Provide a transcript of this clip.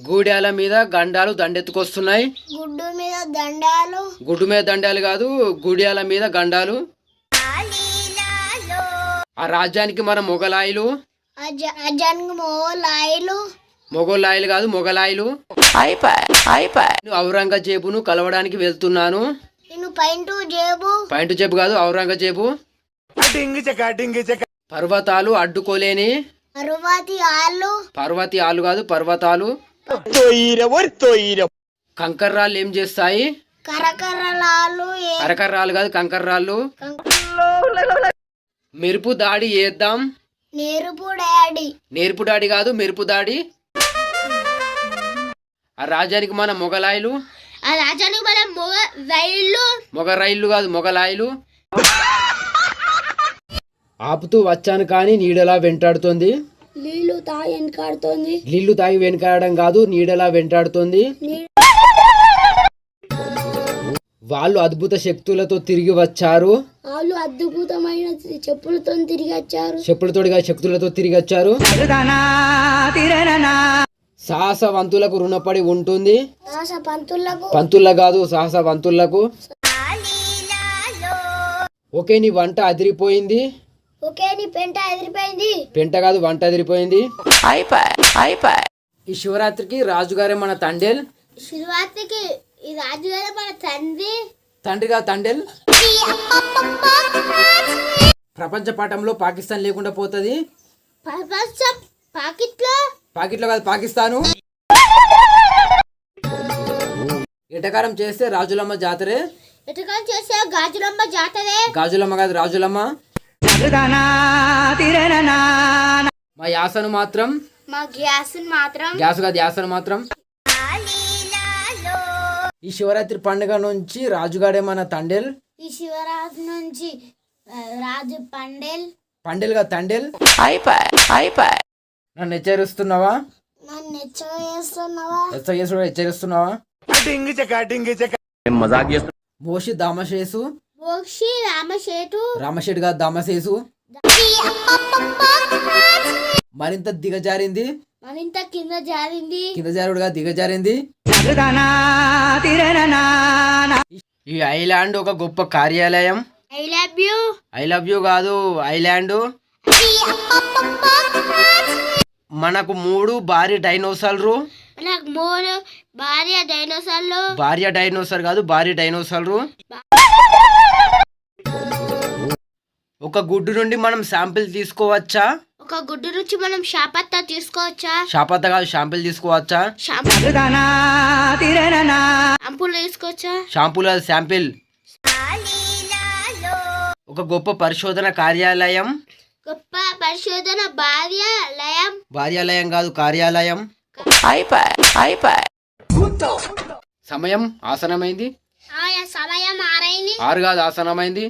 గూడ్యాల మీద గండాలు దండెత్తుకొస్తున్నాయి. గుడ్డు మీద దండాలు కాదు, గూడ్యాల మీద గండాలు. ఆ రాజ్యానికి మన మొగలాయిలు. మొగలాయిలు కాదు, మొగలాయిలు. ఔరంగజేబును కలవడానికి వెళ్తున్నాను. పైంటు జేబు కాదు, ఔరంగజేబు. పర్వతాలు అడ్డుకోలేని పర్వతి ఆలు కాదు, పర్వతాలు. కంకర్రాళ్ళు ఏం చేస్తాయి? కరకర్రాలు కాదు, కంకర్రాళ్ళు. మెరుపు దాడి చేద్దాం. నేర్పు దాడి కాదు, మెరుపు దాడి. ఆ రాజ్యానికి మన మొగలాయిలు. మొగ రైళ్లు కాదు, మొగలాయిలు. ఆపుతూ వచ్చాను కానీ నీడలా వెంటాడుతోంది. నీళ్లు తాగి వెనకాడడం కాదు, నీడలా వెంటాడుతోంది. వాళ్ళు అద్భుత శక్తులతో తిరిగి వచ్చారు. శక్తులతో తిరిగి వచ్చారు. సాహసవంతులకు రుణపడి ఉంటుంది. పంతుల కాదు, సాహసవంతులకు. ఓకే, నీ వంట అదిరిపోయింది. పెంట కాదు, వంట అదిరిపోయింది. ఈ శివరాత్రికి రాజుగారే మన తండేల్. తండ్రిగా తండేల్. ప్రపంచ పటంలో పాకిస్తాన్ లేకుండా పోతుంది. పాకిట్లో కాదు, పాకిస్తాను. ఎటకారం చేస్తే రాజులమ్మ జాతరే. గాజులమ్మ కాదు, రాజులమ్మ. మా యాసను మాత్రం. గ్యాస్ కాదు, యాసను మాత్రం. ఈ శివరాత్రి పండుగ నుంచి రాజుగాడే మన తండేల్. ఈ శివరాత్రి నుంచి రాజు పండేల్ కాదు, తండేల్. నన్ను హెచ్చరిస్తున్నావా? హెచ్చరిస్తున్నావా? మోషి దామశేసు. రామశేటు కాదు, దామశేసు. మరింత దిగజారింది. కింద జారుడుగా దిగజారింది. ఈ ఐలాండ్ ఒక గొప్ప కార్యాలయం. ఐ లవ్ యూ కాదు, ఐలాండ్. మనకు 3 భారీ డైనోసార్లు. భార్య డైనోసార్ కాదు, భారీ డైనోసార్లు. ఒక గుడ్డు నుండి మనం శాంపిల్ తీసుకోవచ్చా? షాపత్తా కాదు, షాంపిల్ తీసుకోవచ్చా? షాంపూల్ కాదు, శాంపిల్. ఒక గొప్ప పరిశోధన కార్యాలయం. భార్యాలయం కాదు, కార్యాలయం. సమయం ఆసనమైంది. 6 కాదు, ఆసనమైంది.